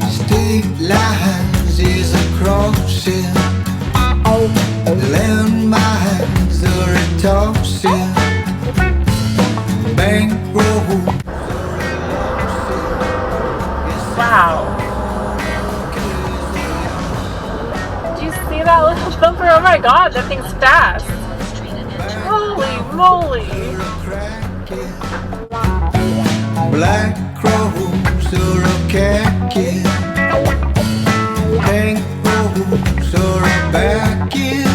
State lines is a crossing, landmines are a tossing, bank roads. Wow. Did you see that little bumper? Oh my god, that thing's fast. Holy moly. Black crows are a khaki, bank roads are a back end.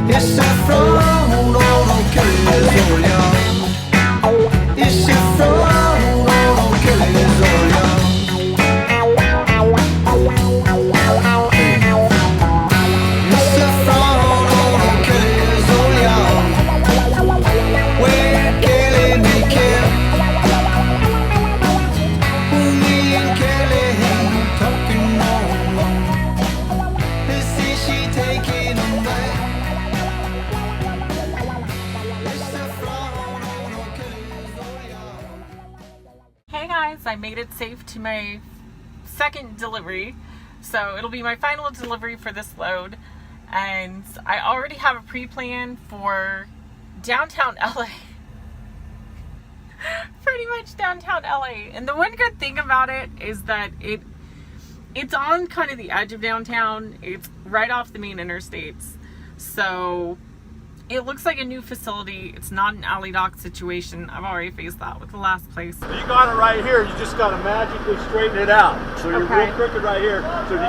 It's a front on a Kelly's all young. It's a front on a Kelly's all young. It's a front on a Kelly's all young. Where Kelly may care. Me and Kelly talking on. They say she taking them back. It's a front on a Kelly's all young. Hey guys, I made it safe to my second delivery. So it'll be my final delivery for this load. And I already have a pre-plan for downtown LA. Pretty much downtown LA. And the one good thing about it is that it's on kind of the edge of downtown. It's right off the main interstates. So it looks like a new facility. It's not an alley dock situation. I've already faced that with the last place. You got it right here. You just got to magically straighten it out. So you're Okay. real crooked right here. So you,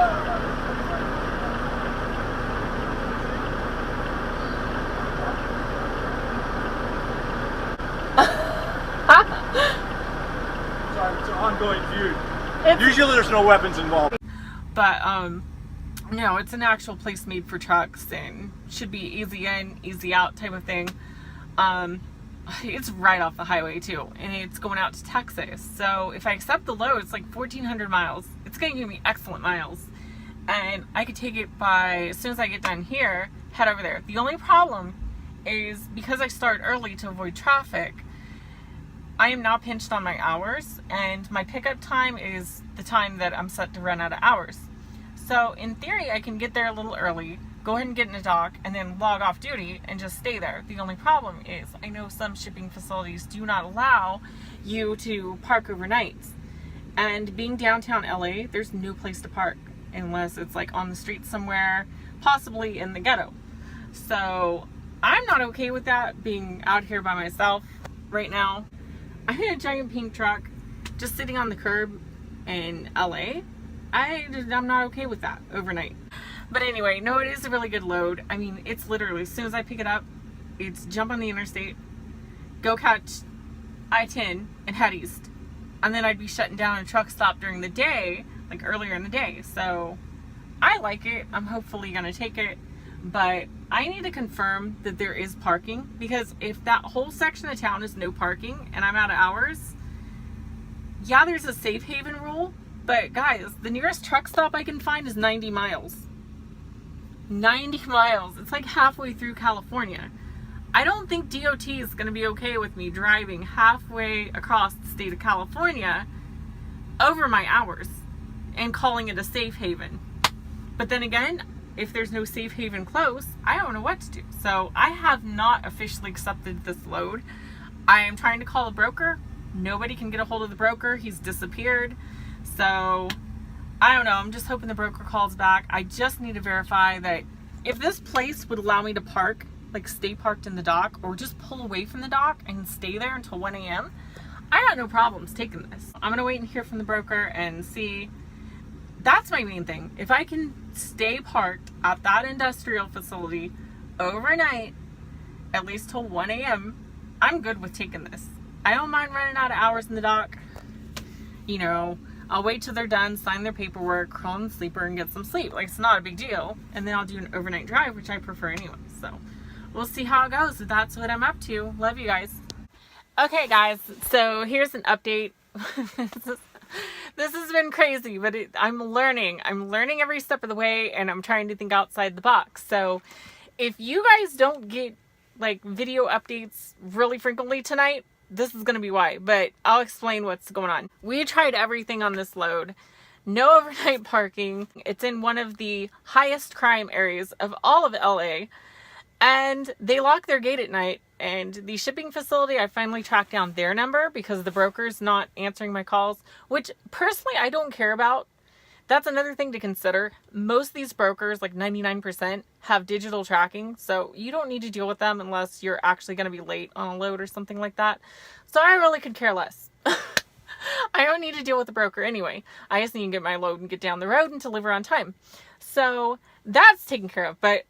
sorry, it's an ongoing feud. Usually there's no weapons involved. But no, it's an actual place made for trucks and should be easy in, easy out type of thing. It's right off the highway too, and it's going out to Texas. So if I accept the load, it's like 1,400 miles. It's going to give me excellent miles, and I could take it by, as soon as I get done here, head over there. The only problem is because I start early to avoid traffic, I am now pinched on my hours, and my pickup time is the time that I'm set to run out of hours. So in theory, I can get there a little early, go ahead and get in a dock, and then log off duty and just stay there. The only problem is I know some shipping facilities do not allow you to park overnight. And being downtown LA, there's no place to park unless it's like on the street somewhere, possibly in the ghetto. So I'm not okay with that, being out here by myself right now. I'm in a giant pink truck just sitting on the curb in LA. I'm not okay with that overnight. But anyway, no, it is a really good load. I mean, it's literally, as soon as I pick it up, it's jump on the interstate, go catch I-10 and head east. And then I'd be shutting down a truck stop during the day, like earlier in the day. So I like it. I'm hopefully going to take it. But I need to confirm that there is parking, because if that whole section of town is no parking and I'm out of hours, yeah, there's a safe haven rule. But guys, the nearest truck stop I can find is 90 miles. 90 miles. It's like halfway through California. I don't think DOT is going to be okay with me driving halfway across the state of California over my hours and calling it a safe haven. But then again, if there's no safe haven close, I don't know what to do. So I have not officially accepted this load. I am trying to call a broker. Nobody can get a hold of the broker. He's disappeared. So I don't know. I'm just hoping the broker calls back. I just need to verify that if this place would allow me to park, like stay parked in the dock, or just pull away from the dock and stay there until 1 a.m. I got no problems taking this. I'm going to wait and hear from the broker and see. That's my main thing. If I can stay parked at that industrial facility overnight, at least till 1 a.m., I'm good with taking this. I don't mind running out of hours in the dock. You know, I'll wait till they're done, sign their paperwork, crawl in the sleeper, and get some sleep. Like, it's not a big deal. And then I'll do an overnight drive, which I prefer anyway. So we'll see how it goes. That's what I'm up to. Love you guys. Okay, guys. So here's an update. This has been crazy, but I'm learning. I'm learning every step of the way, and I'm trying to think outside the box. So if you guys don't get like video updates really frequently tonight, this is going to be why, but I'll explain what's going on. We tried everything on this load. No overnight parking. It's in one of the highest crime areas of all of LA, and they lock their gate at night. And the shipping facility, I finally tracked down their number because the broker's not answering my calls, which personally I don't care about. That's another thing to consider. Most of these brokers, like 99%, have digital tracking, so you don't need to deal with them unless you're actually going to be late on a load or something like that. So I really could care less. I don't need to deal with the broker anyway. I just need to get my load and get down the road and deliver on time. So that's taken care of. But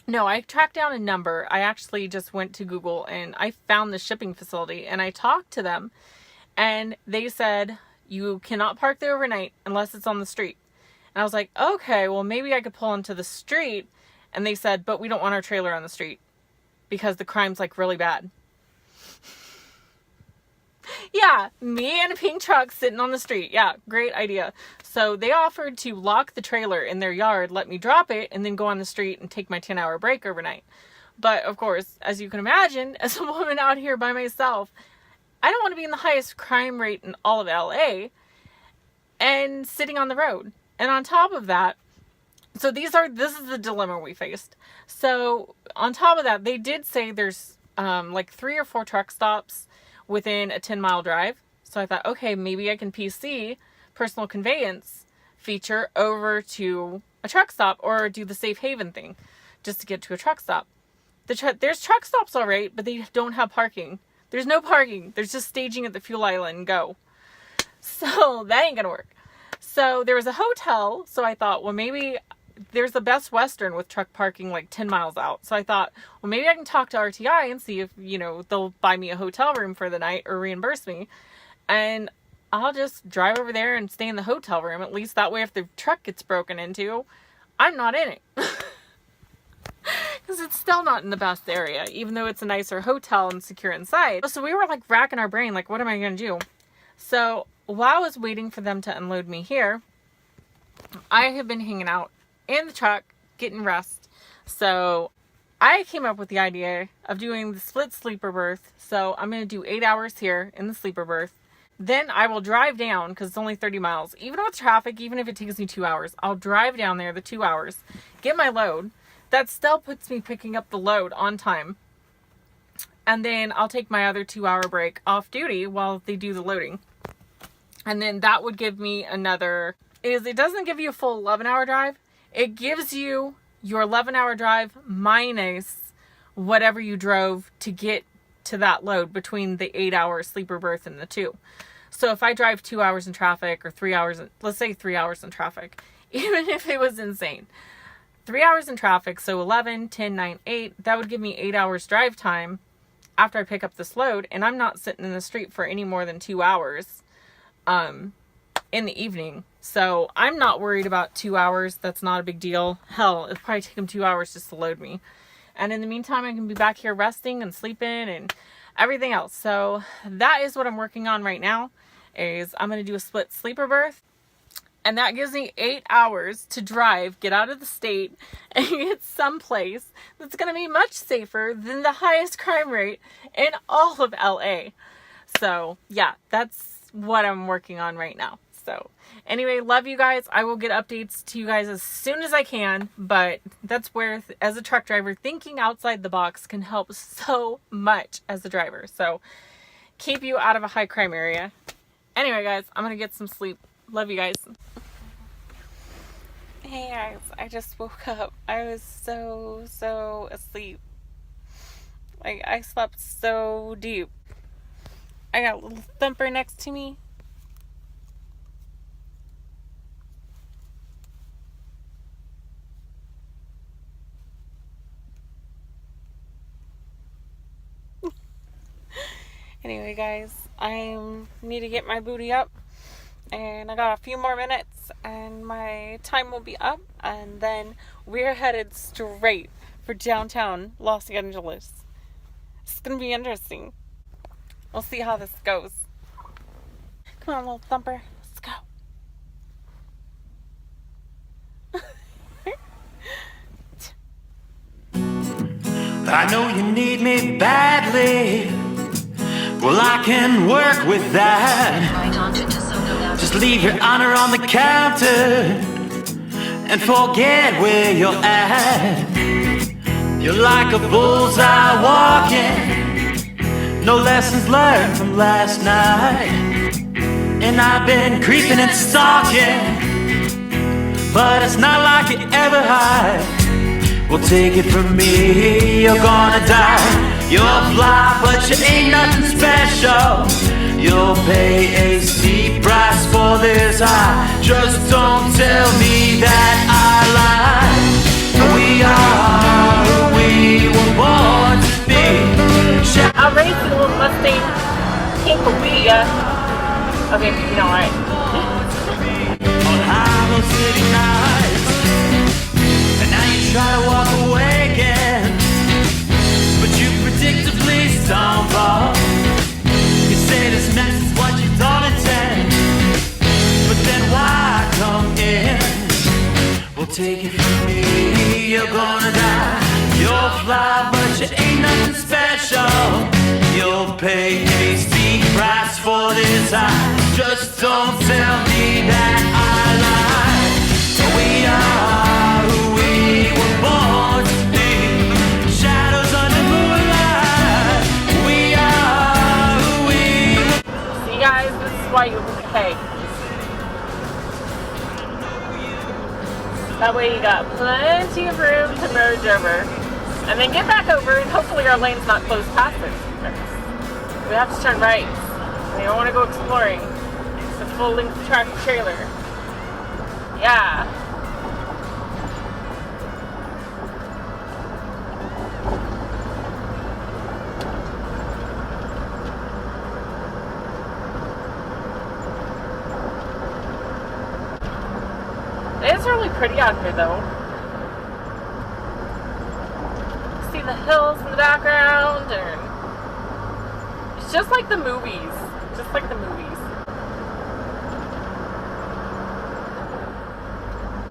no, I tracked down a number. I actually just went to Google and I found the shipping facility and I talked to them, and they said, you cannot park there overnight unless it's on the street. And I was like, okay, well maybe I could pull into the street. And they said, but we don't want our trailer on the street because the crime's like really bad. Yeah, me and a pink truck sitting on the street. Yeah, great idea. So they offered to lock the trailer in their yard, let me drop it, and then go on the street and take my 10-hour break overnight. But of course, as you can imagine, as a woman out here by myself, I don't want to be in the highest crime rate in all of LA and sitting on the road. And on top of that, so this is the dilemma we faced. So on top of that, they did say there's like 3 or 4 truck stops within a 10-mile drive. So I thought, okay, maybe I can PC personal conveyance feature over to a truck stop or do the safe haven thing just to get to a truck stop. There's truck stops all right, but they don't have parking. There's no parking. There's just staging at the fuel island and go. So that ain't gonna work. So there was a hotel. So I thought, well, maybe there's the Best Western with truck parking like 10 miles out. So I thought, well, maybe I can talk to RTI and see if, they'll buy me a hotel room for the night or reimburse me. And I'll just drive over there and stay in the hotel room. At least that way, if the truck gets broken into, I'm not in it. Because it's still not in the best area, even though it's a nicer hotel and secure inside. So we were like racking our brain, like, what am I going to do? So while I was waiting for them to unload me here, I have been hanging out in the truck, getting rest. So I came up with the idea of doing the split sleeper berth. So I'm going to do 8 hours here in the sleeper berth. Then I will drive down, because it's only 30 miles. Even with traffic, even if it takes me 2 hours, I'll drive down there the 2 hours, get my load. That still puts me picking up the load on time. And then I'll take my other 2-hour break off duty while they do the loading. And then that would give me another, it doesn't give you a full 11-hour drive. It gives you your 11-hour drive minus whatever you drove to get to that load between the 8-hour sleeper berth and the 2. So if I drive 2 hours in traffic or 3 hours, let's say 3 hours in traffic, even if it was insane, 3 hours in traffic, so 11, 10, 9, 8, that would give me 8 hours drive time after I pick up this load, and I'm not sitting in the street for any more than 2 hours in the evening. So I'm not worried about 2 hours. That's not a big deal. Hell, it'll probably take them 2 hours just to load me. And in the meantime, I can be back here resting and sleeping and everything else. So that is what I'm working on right now, is I'm going to do a split sleeper berth. And that gives me 8 hours to drive, get out of the state, and get someplace that's going to be much safer than the highest crime rate in all of LA. So yeah, that's what I'm working on right now. So anyway, love you guys. I will get updates to you guys as soon as I can, but that's where, as a truck driver, thinking outside the box can help so much as a driver. So keep you out of a high crime area. Anyway, guys, I'm going to get some sleep. Love you guys. Hey guys, I just woke up. I was so asleep. Like, I slept so deep. I got a little Thumper next to me. Anyway, guys, I need to get my booty up, and I got a few more minutes and my time will be up, and then we're headed straight for downtown Los Angeles. It's gonna be interesting. We'll see how this goes. Come on, little Thumper, let's go. I know you need me badly. Well, I can work with that. Just leave your honor on the counter and forget where you're at. You're like a bullseye walking, no lessons learned from last night. And I've been creeping and stalking, but it's not like you ever hide. Well, take it from me, you're gonna die. You're fly, but you ain't nothing special. You'll pay a steep price for this high. Just don't tell me that I lied. We are who we were born to be. I'll race the little Mustang Tinklewee. Okay, you know what? On Hollow City nights, and now you try to walk away again, but you predictably stumble. You say this mess is what you don't intend, but then why come in? Well, take it from me, you're gonna die. You'll fly, but you ain't nothing special. You'll pay a steep price for this high. Just don't tell me that I lied. We are who we were born to be. Shadows under moonlight. We are who we were. See, guys, this is why you pay. That way you got plenty of room to merge over. And then get back over, and hopefully our lane's not closed past it. We have to turn right. We don't want to go exploring. It's a full-length tractor trailer. Yeah. It's really pretty out here, though. See the hills in the background, and it's just like the movies. Just like the movies.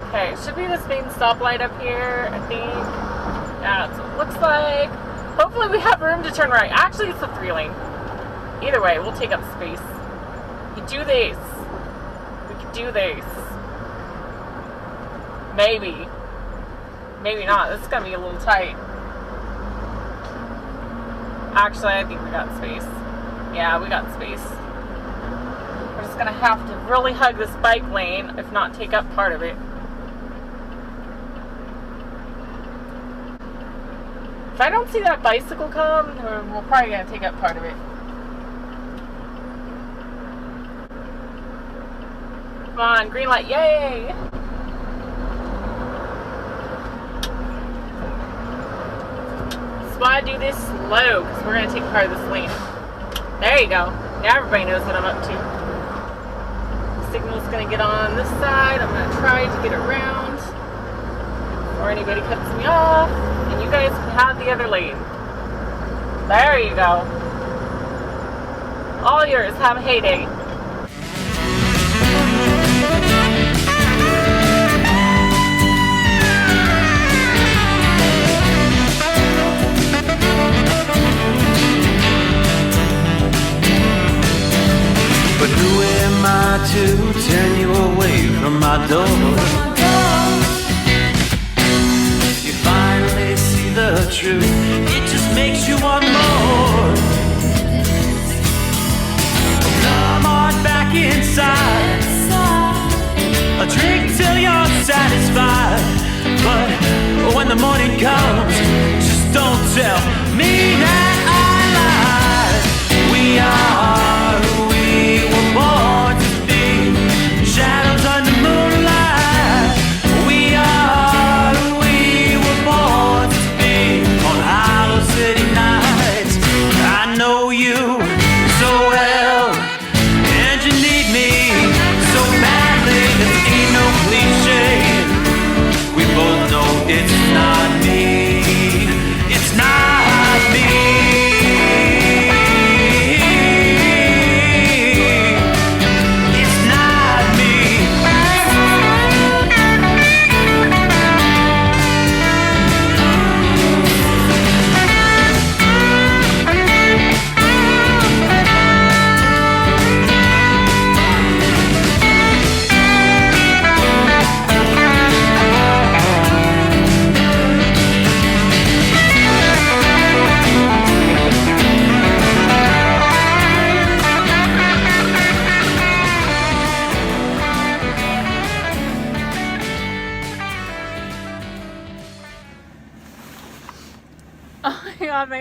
Okay, should be this main stoplight up here, I think. Yeah, that's what it looks like. Hopefully we have room to turn right. Actually, it's a 3-lane. Either way, we'll take up space. We can do this. We can do this. Maybe. Maybe not. This is going to be a little tight. Actually, I think we got space. Yeah, we got space. We're just going to have to really hug this bike lane, if not take up part of it. If I don't see that bicycle come, we're probably going to take up part of it. Come on, green light, yay! Why do this slow, because we're going to take part of this lane. There you go. Now everybody knows what I'm up to. The signal's going to get on this side. I'm going to try to get around before anybody cuts me off, and you guys can have the other lane. There you go. All yours. Have a heyday. But who am I to turn you away from my door? You finally see the truth, it just makes you want more. Come on back inside, a drink till you're satisfied. But when the morning comes, just don't tell me that I lied. We are who we were born to be. Shadows under moonlight. We are who we were born to be. On Hollow City nights, I know you so well, and you need me so badly. This ain't no cliche. We both know it's not me. It's not me.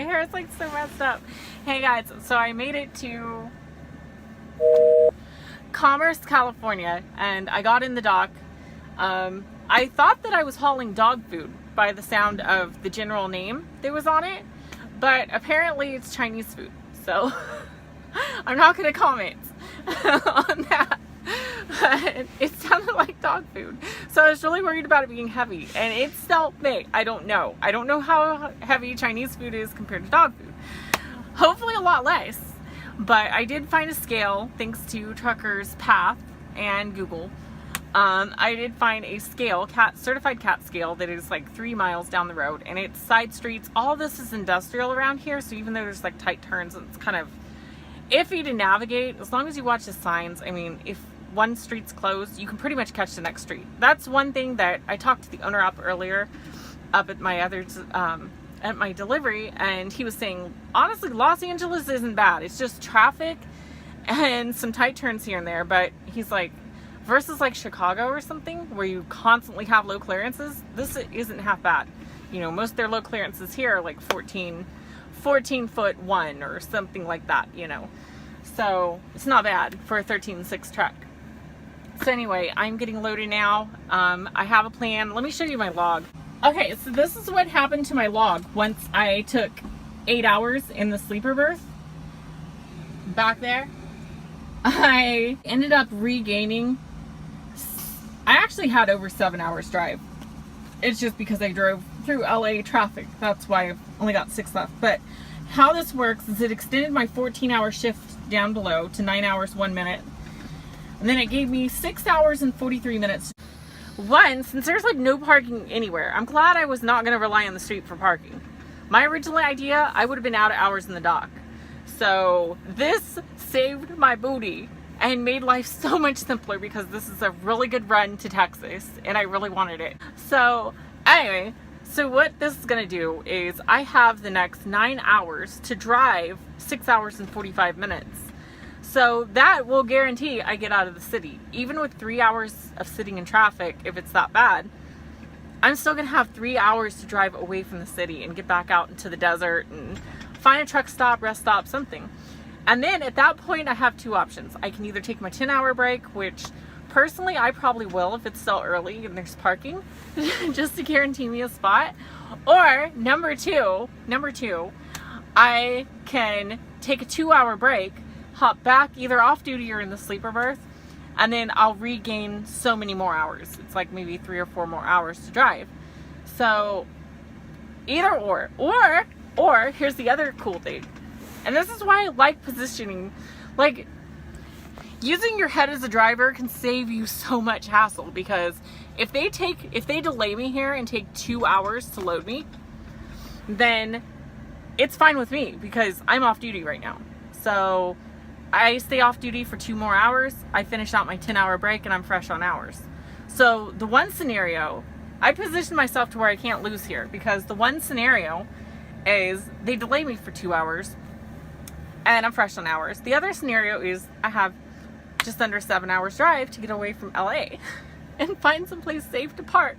hair is like so messed up. Hey guys, so I made it to Commerce, California, and I got in the dock. I thought that I was hauling dog food by the sound of the general name that was on it, but apparently it's Chinese food, so I'm not going to comment on that. But it sounded like dog food, so I was really worried about it being heavy, and it still may. I don't know how heavy Chinese food is compared to dog food. Hopefully a lot less, but I did find a scale thanks to Trucker's Path and Google. I did find a scale, certified cat scale, that is like 3 miles down the road, and it's side streets. All this is industrial around here, so even though there's like tight turns, it's kind of iffy to navigate. As long as you watch the signs, I mean, if one street's closed, you can pretty much catch the next street. That's one thing that I talked to the owner up earlier, up at my at my delivery, and he was saying, honestly, Los Angeles isn't bad. It's just traffic and some tight turns here and there. But he's like, versus like Chicago or something, where you constantly have low clearances, this isn't half bad. You know, most of their low clearances here are like 14 foot 1 or something like that, you know. So it's not bad for a 13.6 truck. So anyway, I'm getting loaded now. I have a plan. Let me show you my log. Okay, so this is what happened to my log once I took 8 hours in the sleeper berth. Back there, I ended up regaining, I actually had over 7 hours drive. It's just because I drove through LA traffic. That's why I've only got 6 left. But how this works is it extended my 14-hour shift down below to 9 hours 1 minute. And then it gave me 6 hours and 43 minutes. One, since there's like no parking anywhere, I'm glad I was not going to rely on the street for parking. My original idea, I would have been out of hours in the dock. So this saved my booty and made life so much simpler, because this is a really good run to Texas and I really wanted it. So anyway, so what this is going to do is I have the next 9 hours to drive 6 hours and 45 minutes. So that will guarantee I get out of the city. Even with 3 hours of sitting in traffic, if it's that bad, I'm still going to have 3 hours to drive away from the city and get back out into the desert and find a truck stop, rest stop, something. And then at that point, I have 2 options. I can either take my 10-hour break, which personally I probably will if it's still early and there's parking, just to guarantee me a spot. Or number two, I can take a 2-hour break, hop back either off duty or in the sleeper berth, and then I'll regain so many more hours. It's like maybe 3 or 4 more hours to drive. So either or here's the other cool thing. And this is why I like positioning. Like, using your head as a driver can save you so much hassle, because if they delay me here and take 2 hours to load me, then it's fine with me because I'm off duty right now. So I stay off duty for 2 more hours, I finish out my 10-hour break, and I'm fresh on hours. So the one scenario, I position myself to where I can't lose here, because the one scenario is they delay me for 2 hours and I'm fresh on hours. The other scenario is I have just under 7 hours drive to get away from LA and find someplace safe to park.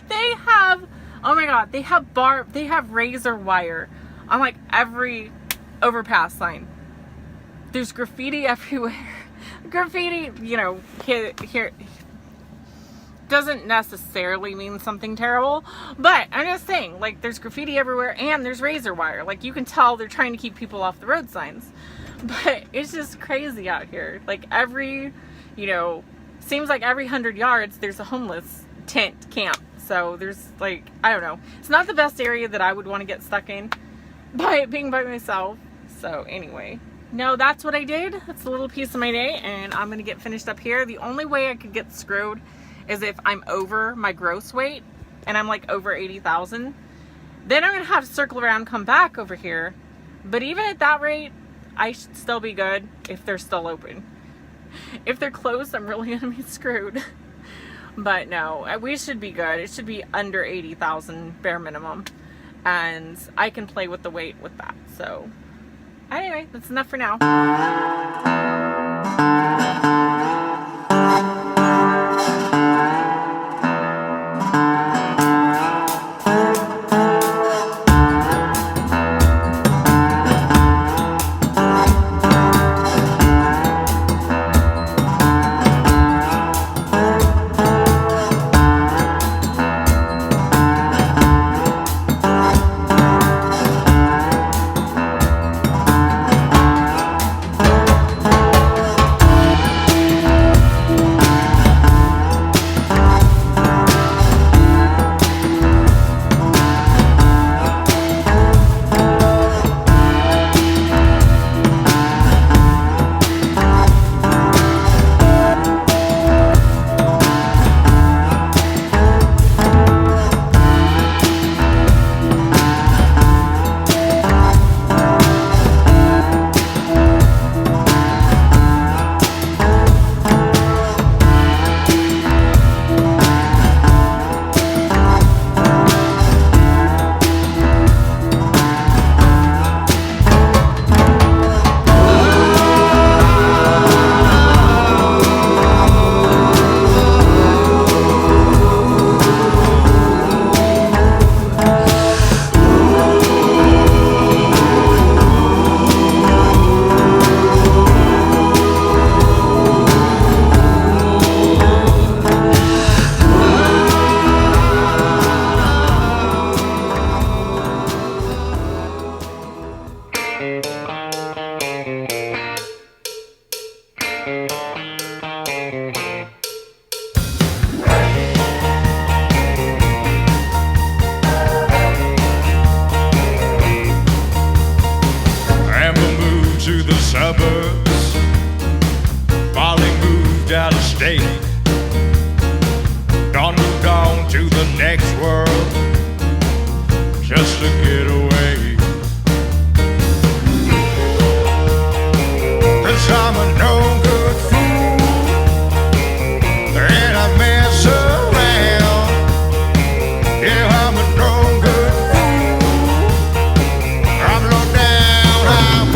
They have, oh my God, they have razor wire on like every overpass sign. There's graffiti everywhere. Graffiti, you know, here doesn't necessarily mean something terrible, but I'm just saying, like, there's graffiti everywhere and there's razor wire. Like, you can tell they're trying to keep people off the road signs. But it's just crazy out here. Like, seems like every 100 yards there's a homeless tent camp. So there's, like, I don't know. It's not the best area that I would want to get stuck in by being by myself. So anyway, no, that's what I did. That's a little piece of my day, and I'm gonna get finished up here. The only way I could get screwed is if I'm over my gross weight and I'm like over 80,000. Then I'm gonna have to circle around, come back over here. But even at that rate, I should still be good if they're still open. If they're closed, I'm really gonna be screwed. But no, we should be good. It should be under 80,000 bare minimum, and I can play with the weight with that. So anyway, that's enough for now. Amber moved to the suburbs. Molly moved out of state. Dawn moved on to the next world just to get away. 'Cause I'm a no good fool and I mess around. Yeah, I'm a no good fool. I'm low down, I'm